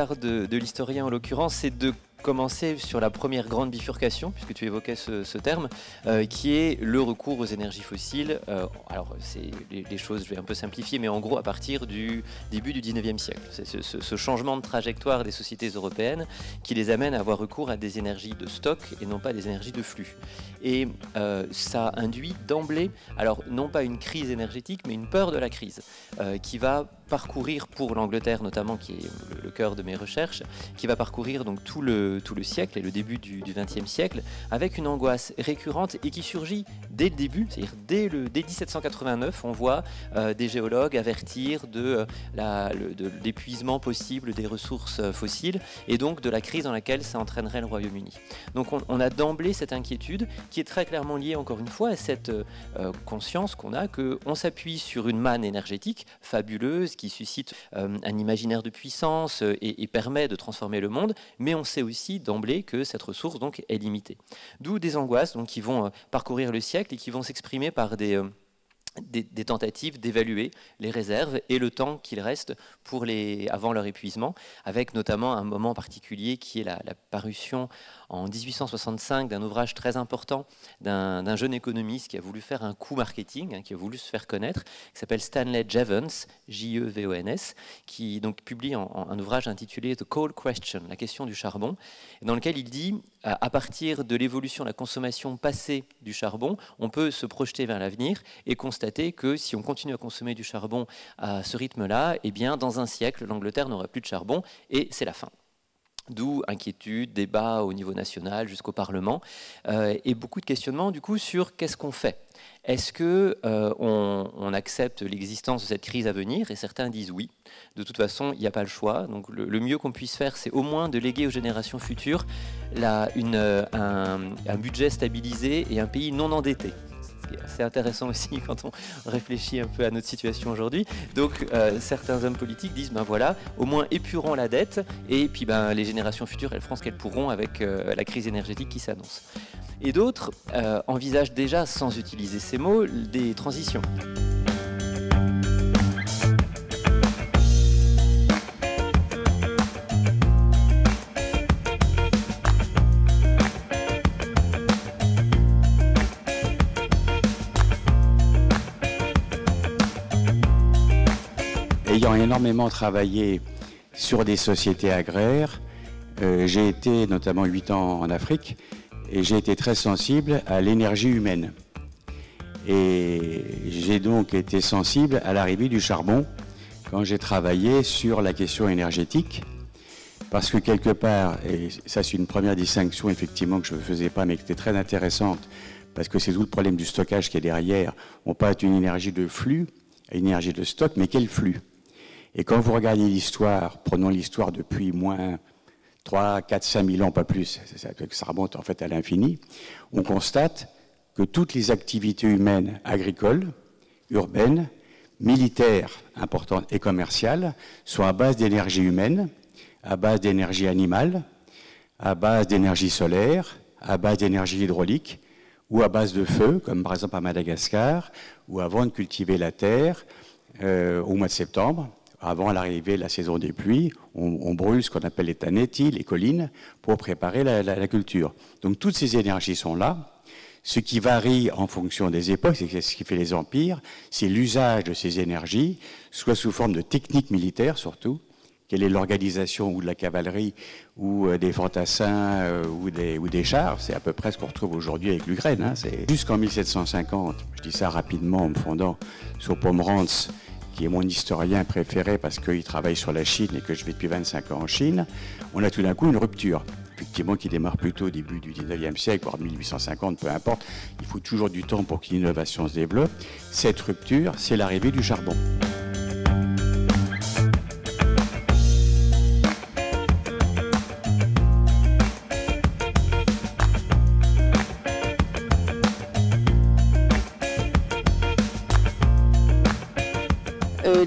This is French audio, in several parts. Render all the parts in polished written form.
regard de l'historien en l'occurrence, c'est de commencer sur la première grande bifurcation, puisque tu évoquais ce terme, qui est le recours aux énergies fossiles. Alors, c'est les choses, je vais un peu simplifier, mais en gros, à partir du début du 19e siècle. C'est ce changement de trajectoire des sociétés européennes qui les amène à avoir recours à des énergies de stock et non pas des énergies de flux. Et ça induit d'emblée, alors non pas une crise énergétique, mais une peur de la crise, qui va parcourir pour l'Angleterre notamment, qui est le cœur de mes recherches, qui va parcourir donc tout le siècle et le début du XXe siècle, avec une angoisse récurrente et qui surgit dès le début, c'est-à-dire dès 1789, on voit des géologues avertir de l'épuisement possible des ressources fossiles et donc de la crise dans laquelle ça entraînerait le Royaume-Uni. Donc on a d'emblée cette inquiétude qui est très clairement liée encore une fois à cette conscience qu'on a qu'on s'appuie sur une manne énergétique fabuleuse qui suscite un imaginaire de puissance et permet de transformer le monde, mais on sait aussi d'emblée que cette ressource donc est limitée. D'où des angoisses donc, qui vont parcourir le siècle et qui vont s'exprimer par des tentatives d'évaluer les réserves et le temps qu'il reste avant leur épuisement, avec notamment un moment particulier qui est la parution en 1865 d'un ouvrage très important d'un jeune économiste qui a voulu faire un coup marketing, qui a voulu se faire connaître, qui s'appelle Stanley Jevons, J-E-V-O-N-S, qui donc publie un ouvrage intitulé The Coal Question, la question du charbon, dans lequel il dit, à partir de l'évolution de la consommation passée du charbon, on peut se projeter vers l'avenir et constater que si on continue à consommer du charbon à ce rythme-là, eh bien, dans un siècle, l'Angleterre n'aura plus de charbon et c'est la fin. D'où inquiétude, débat au niveau national jusqu'au Parlement et beaucoup de questionnements du coup sur qu'est-ce qu'on fait. Est-ce qu'on accepte l'existence de cette crise à venir? Et certains disent oui. De toute façon, il n'y a pas le choix. Donc le mieux qu'on puisse faire, c'est au moins de léguer aux générations futures un budget stabilisé et un pays non endetté. C'est intéressant aussi quand on réfléchit un peu à notre situation aujourd'hui. Donc certains hommes politiques disent ben voilà, au moins épurons la dette et puis ben, les générations futures elles feront ce qu'elles pourront avec la crise énergétique qui s'annonce. Et d'autres envisagent déjà, sans utiliser ces mots, des transitions. Ayant énormément travaillé sur des sociétés agraires, j'ai été notamment 8 ans en Afrique et j'ai été très sensible à l'énergie humaine. Et j'ai donc été sensible à l'arrivée du charbon quand j'ai travaillé sur la question énergétique. Parce que quelque part, et ça c'est une première distinction effectivement que je ne faisais pas mais qui était très intéressante, parce que c'est tout le problème du stockage qui est derrière. On passe d'une énergie de flux à une énergie de stock, mais quel flux ? Et quand vous regardez l'histoire, prenons l'histoire depuis moins 3, 4, 5 000 ans, pas plus, ça remonte en fait à l'infini, on constate que toutes les activités humaines, agricoles, urbaines, militaires importantes et commerciales sont à base d'énergie humaine, à base d'énergie animale, à base d'énergie solaire, à base d'énergie hydraulique ou à base de feu, comme par exemple à Madagascar, où avant de cultiver la terre, au mois de septembre, avant l'arrivée de la saison des pluies, on brûle ce qu'on appelle les tanetti, les collines, pour préparer la culture. Donc toutes ces énergies sont là. Ce qui varie en fonction des époques, c'est ce qui fait les empires, c'est l'usage de ces énergies, soit sous forme de techniques militaires surtout, quelle est l'organisation ou de la cavalerie ou des fantassins ou des chars, c'est à peu près ce qu'on retrouve aujourd'hui avec l'Ukraine. Hein. Jusqu'en 1750, je dis ça rapidement en me fondant sur Pomerantz, qui est mon historien préféré parce qu'il travaille sur la Chine et que je vais depuis 25 ans en Chine, on a tout d'un coup une rupture, effectivement qui démarre plutôt au début du 19e siècle, voire 1850, peu importe. Il faut toujours du temps pour qu'une innovation se développe. Cette rupture, c'est l'arrivée du charbon.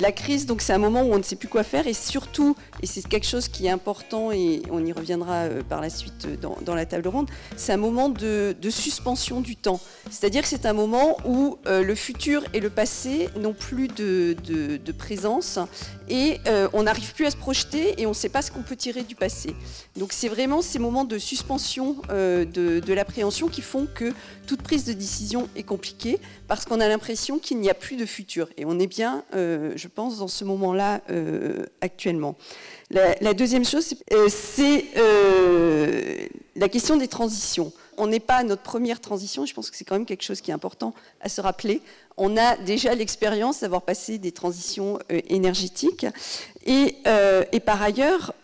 La crise, donc c'est un moment où on ne sait plus quoi faire et surtout, et c'est quelque chose qui est important et on y reviendra par la suite dans la table ronde, c'est un moment de suspension du temps. C'est-à-dire que c'est un moment où le futur et le passé n'ont plus de présence et on n'arrive plus à se projeter et on ne sait pas ce qu'on peut tirer du passé. Donc c'est vraiment ces moments de suspension de l'appréhension qui font que toute prise de décision est compliquée parce qu'on a l'impression qu'il n'y a plus de futur. Et on est bien, je pense, dans ce moment-là actuellement. La deuxième chose, c'est la question des transitions. On n'est pas à notre première transition, je pense que c'est quand même quelque chose qui est important à se rappeler. On a déjà l'expérience d'avoir passé des transitions énergétiques. Et par ailleurs,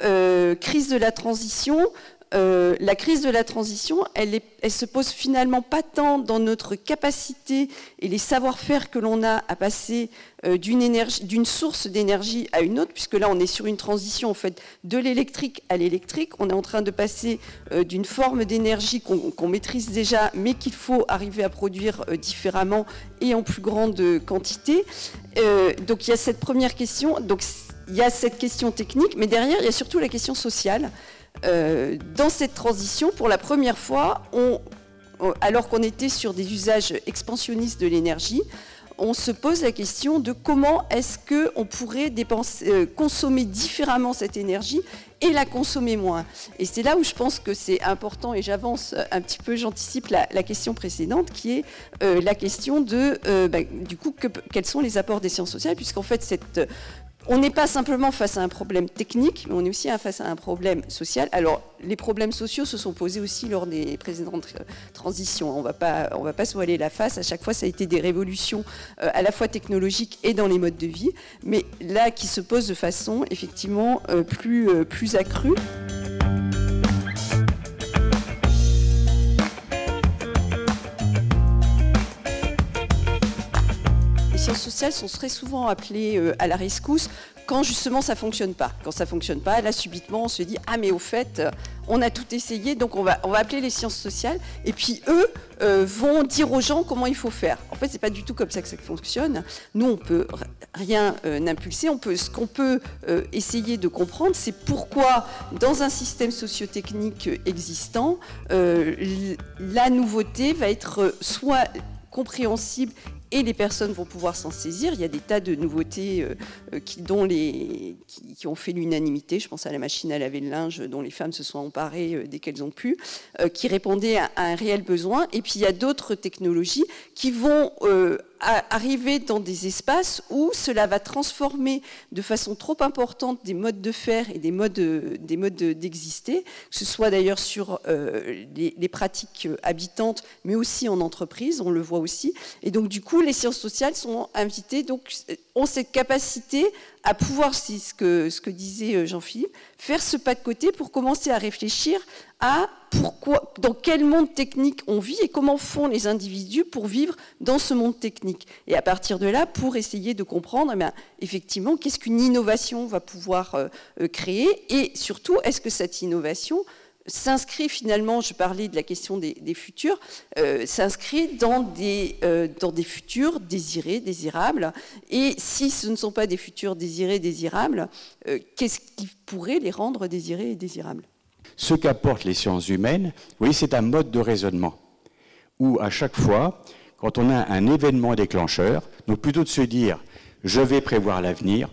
crise de la transition, la crise de la transition, elle se pose finalement pas tant dans notre capacité et les savoir-faire que l'on a à passer d'une source d'énergie à une autre, puisque là on est sur une transition en fait de l'électrique à l'électrique. On est en train de passer d'une forme d'énergie qu'on maîtrise déjà, mais qu'il faut arriver à produire différemment et en plus grande quantité. Donc il y a cette première question, donc il y a cette question technique, mais derrière il y a surtout la question sociale. Dans cette transition, pour la première fois, alors qu'on était sur des usages expansionnistes de l'énergie, on se pose la question de comment est-ce qu'on pourrait consommer différemment cette énergie et la consommer moins. Et c'est là où je pense que c'est important, et j'avance un petit peu, j'anticipe la question précédente, qui est la question de, du coup, quels sont les apports des sciences sociales, puisqu'en fait, on n'est pas simplement face à un problème technique, mais on est aussi face à un problème social. Alors, les problèmes sociaux se sont posés aussi lors des précédentes transitions. On ne va pas se voiler la face. À chaque fois, ça a été des révolutions à la fois technologiques et dans les modes de vie, mais là, qui se posent de façon effectivement plus accrue. Les sciences sociales sont très souvent appelées à la rescousse quand justement ça ne fonctionne pas. Quand ça ne fonctionne pas, là subitement on se dit « Ah mais au fait, on a tout essayé, donc on va appeler les sciences sociales » et puis eux vont dire aux gens comment il faut faire. En fait, ce n'est pas du tout comme ça que ça fonctionne. Nous, on ne peut rien impulser. Ce qu'on peut essayer de comprendre, c'est pourquoi dans un système socio-technique existant, la nouveauté va être soit compréhensible et les personnes vont pouvoir s'en saisir. Il y a des tas de nouveautés qui ont fait l'unanimité. Je pense à la machine à laver le linge dont les femmes se sont emparées dès qu'elles ont pu, qui répondaient à un réel besoin. Et puis il y a d'autres technologies qui vont arriver dans des espaces où cela va transformer de façon trop importante des modes de faire et des modes d'exister, que ce soit d'ailleurs sur les pratiques habitantes, mais aussi en entreprise, on le voit aussi. Et donc du coup, les sciences sociales sont invitées, donc ont cette capacité à pouvoir, c'est ce que disait Jean-Philippe, faire ce pas de côté pour commencer à réfléchir à dans quel monde technique on vit et comment font les individus pour vivre dans ce monde technique. Et à partir de là, pour essayer de comprendre, effectivement, qu'est-ce qu'une innovation va pouvoir créer et surtout, est-ce que cette innovation s'inscrit finalement, je parlais de la question des futurs, s'inscrit dans des futurs désirés, désirables. Et si ce ne sont pas des futurs désirés, désirables, qu'est-ce qui pourrait les rendre désirés et désirables ? Ce qu'apportent les sciences humaines, oui, c'est un mode de raisonnement où à chaque fois, quand on a un événement déclencheur, donc plutôt de se dire « je vais prévoir l'avenir »,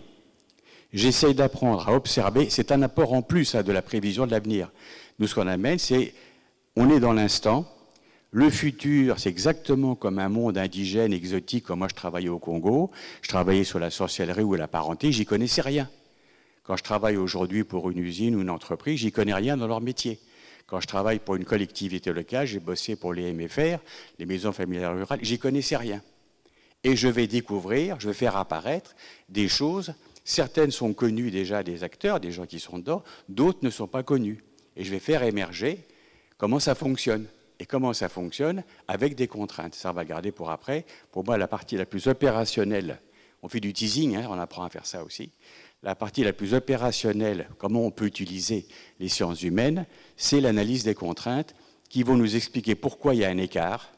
j'essaye d'apprendre à observer, c'est un apport en plus de la prévision de l'avenir. Nous, ce qu'on amène, c'est on est dans l'instant. Le futur, c'est exactement comme un monde indigène, exotique, comme moi je travaillais au Congo. Je travaillais sur la sorcellerie ou la parenté, j'y connaissais rien. Quand je travaille aujourd'hui pour une usine ou une entreprise, j'y connais rien dans leur métier. Quand je travaille pour une collectivité locale, j'ai bossé pour les MFR, les maisons familiales rurales, j'y connaissais rien. Et je vais découvrir, je vais faire apparaître des choses. Certaines sont connues déjà des acteurs, des gens qui sont dedans, d'autres ne sont pas connues. Et je vais faire émerger comment ça fonctionne. Et comment ça fonctionne avec des contraintes. Ça, on va garder pour après. Pour moi, la partie la plus opérationnelle, on fait du teasing, on apprend à faire ça aussi. La partie la plus opérationnelle, comment on peut utiliser les sciences humaines, c'est l'analyse des contraintes qui vont nous expliquer pourquoi il y a un écart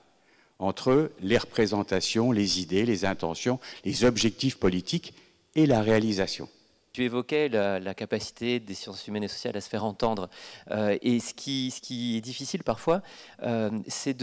entre les représentations, les idées, les intentions, les objectifs politiques et la réalisation. Tu évoquais la capacité des sciences humaines et sociales à se faire entendre. Et ce qui est difficile parfois, c'est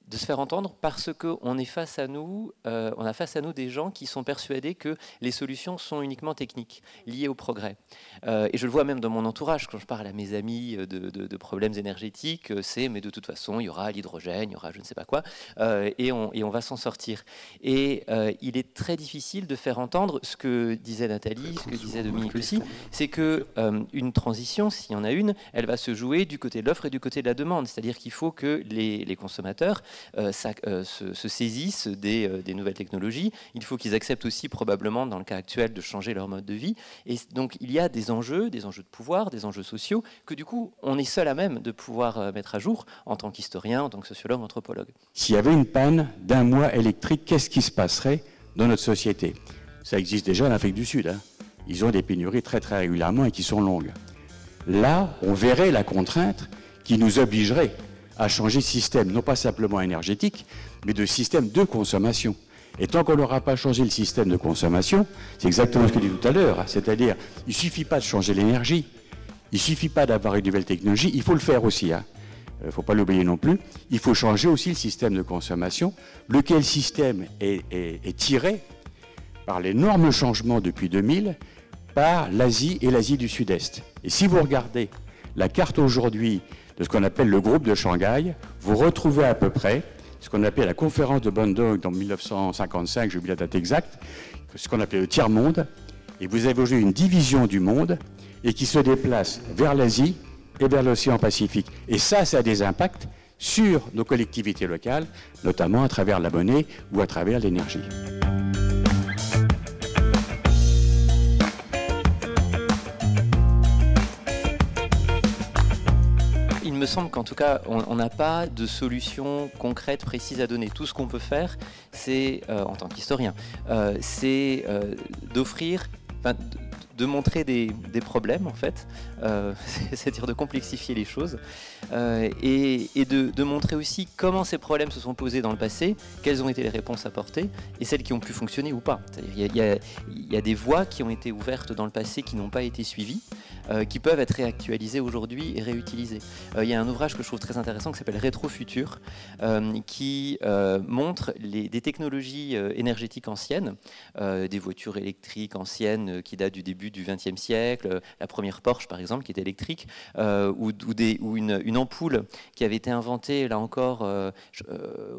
de se faire entendre parce qu'on est face à nous, on a face à nous des gens qui sont persuadés que les solutions sont uniquement techniques, liées au progrès. Et je le vois même dans mon entourage, quand je parle à mes amis de problèmes énergétiques, c'est mais de toute façon, il y aura l'hydrogène, il y aura je ne sais pas quoi, et on va s'en sortir. Et il est très difficile de faire entendre ce que disait Nathalie, ce que disait Dominique aussi, c'est que une transition, s'il y en a une, elle va se jouer du côté de l'offre et du côté de la demande. C'est-à-dire qu'il faut que les consommateurs se saisissent des nouvelles technologies. Il faut qu'ils acceptent aussi probablement, dans le cas actuel, de changer leur mode de vie. Et donc il y a des enjeux de pouvoir, des enjeux sociaux, que du coup on est seul à même de pouvoir mettre à jour en tant qu'historien, en tant que sociologue, anthropologue. S'il y avait une panne d'un mois électrique, qu'est-ce qui se passerait dans notre société? Ça existe déjà en Afrique du Sud. Hein. Ils ont des pénuries très très régulièrement et qui sont longues. Là, on verrait la contrainte qui nous obligerait à changer de système, non pas simplement énergétique, mais de système de consommation. Et tant qu'on n'aura pas changé le système de consommation, c'est exactement ce que je disais tout à l'heure, c'est-à-dire, il ne suffit pas de changer l'énergie, il ne suffit pas d'avoir une nouvelle technologie, il faut le faire aussi. Il ne faut pas l'oublier non plus, il faut changer aussi le système de consommation, lequel système est tiré par l'énorme changement depuis 2000 par l'Asie et l'Asie du Sud-Est. Et si vous regardez la carte aujourd'hui de ce qu'on appelle le groupe de Shanghai, vous retrouvez à peu près ce qu'on appelle la conférence de Bandung en 1955, j'ai oublié la date exacte, ce qu'on appelait le tiers-monde, et vous avez aujourd'hui une division du monde et qui se déplace vers l'Asie et vers l'océan Pacifique. Et ça a des impacts sur nos collectivités locales, notamment à travers la monnaie ou à travers l'énergie. Il me semble qu'en tout cas, on n'a pas de solution concrète, précise à donner. Tout ce qu'on peut faire, c'est, en tant qu'historien, c'est d'offrir, de montrer des problèmes, en fait, c'est-à-dire de complexifier les choses, et de montrer aussi comment ces problèmes se sont posés dans le passé, quelles ont été les réponses apportées, et celles qui ont pu fonctionner ou pas. C'est-à-dire, il y a des voies qui ont été ouvertes dans le passé qui n'ont pas été suivies, qui peuvent être réactualisées aujourd'hui et réutilisées. Il y a un ouvrage que je trouve très intéressant qui s'appelle Rétrofutur, qui montre des technologies énergétiques anciennes, des voitures électriques anciennes qui datent du début du XXe siècle, la première Porsche par exemple qui est électrique, ou une ampoule qui avait été inventée là encore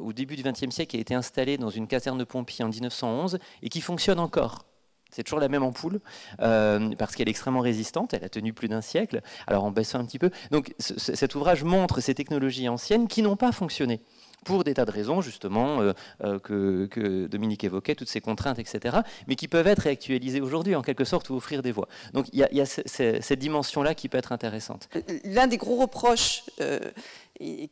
au début du XXe siècle, qui a été installée dans une caserne de pompiers en 1911 et qui fonctionne encore. C'est toujours la même ampoule, parce qu'elle est extrêmement résistante, elle a tenu plus d'un siècle, alors en baissant un petit peu. Donc cet ouvrage montre ces technologies anciennes qui n'ont pas fonctionné, pour des tas de raisons, justement, que Dominique évoquait, toutes ces contraintes, etc., mais qui peuvent être réactualisées aujourd'hui, en quelque sorte, ou offrir des voies. Donc il y a cette dimension-là qui peut être intéressante. L'un des gros reproches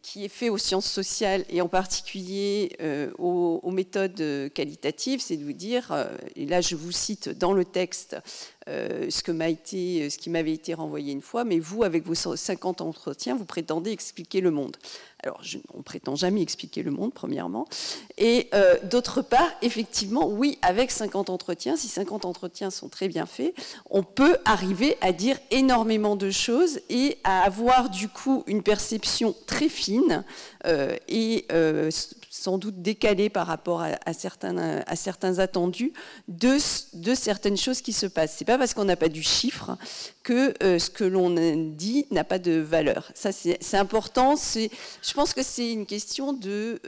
qui est fait aux sciences sociales, et en particulier aux méthodes qualitatives, c'est de vous dire, et là je vous cite dans le texte ce qui m'avait été renvoyé une fois, mais vous, avec vos 50 entretiens, vous prétendez expliquer le monde. Alors, on ne prétend jamais expliquer le monde, premièrement. Et d'autre part, effectivement, oui, avec 50 entretiens, si 50 entretiens sont très bien faits, on peut arriver à dire énormément de choses et à avoir, du coup, une perception très fine et sans doute décalée par rapport à certains attendus de certaines choses qui se passent. Ce n'est pas parce qu'on n'a pas du chiffre que ce que l'on dit n'a pas de valeur. Ça, c'est important. Je pense que c'est une question de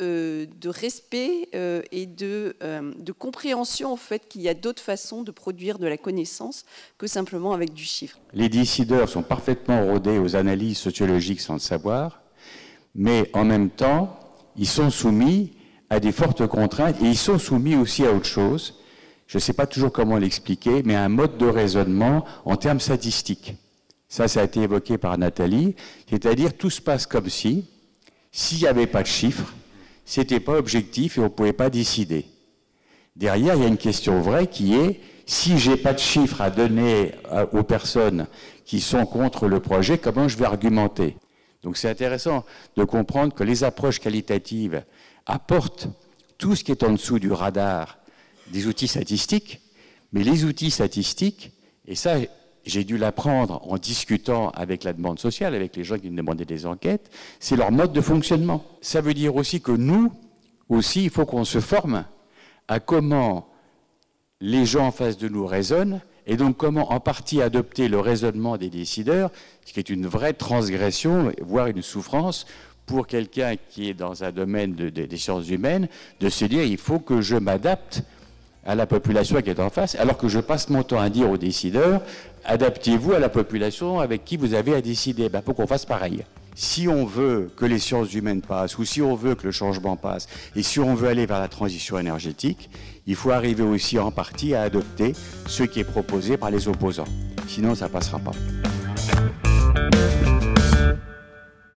respect et de compréhension, en fait, qu'il y a d'autres façons de produire de la connaissance que simplement avec du chiffre. Les décideurs sont parfaitement rodés aux analyses sociologiques sans le savoir, mais en même temps, ils sont soumis à des fortes contraintes et ils sont soumis aussi à autre chose. Je ne sais pas toujours comment l'expliquer, mais un mode de raisonnement en termes statistiques. Ça a été évoqué par Nathalie, c'est-à-dire tout se passe comme si, s'il n'y avait pas de chiffres, ce n'était pas objectif et on ne pouvait pas décider. Derrière, il y a une question vraie qui est, si je n'ai pas de chiffres à donner aux personnes qui sont contre le projet, comment je vais argumenter? Donc c'est intéressant de comprendre que les approches qualitatives apportent tout ce qui est en dessous du radar des outils statistiques, mais les outils statistiques, et ça j'ai dû l'apprendre en discutant avec la demande sociale, avec les gens qui me demandaient des enquêtes, c'est leur mode de fonctionnement. Ça veut dire aussi que nous, aussi, il faut qu'on se forme à comment les gens en face de nous raisonnent, et donc comment en partie adopter le raisonnement des décideurs, ce qui est une vraie transgression, voire une souffrance, pour quelqu'un qui est dans un domaine des sciences humaines, de se dire il faut que je m'adapte à la population qui est en face, alors que je passe mon temps à dire aux décideurs, adaptez-vous à la population avec qui vous avez à décider. Il faut qu'on fasse pareil. Si on veut que les sciences humaines passent, ou si on veut que le changement passe, et si on veut aller vers la transition énergétique, il faut arriver aussi en partie à adopter ce qui est proposé par les opposants. Sinon, ça ne passera pas.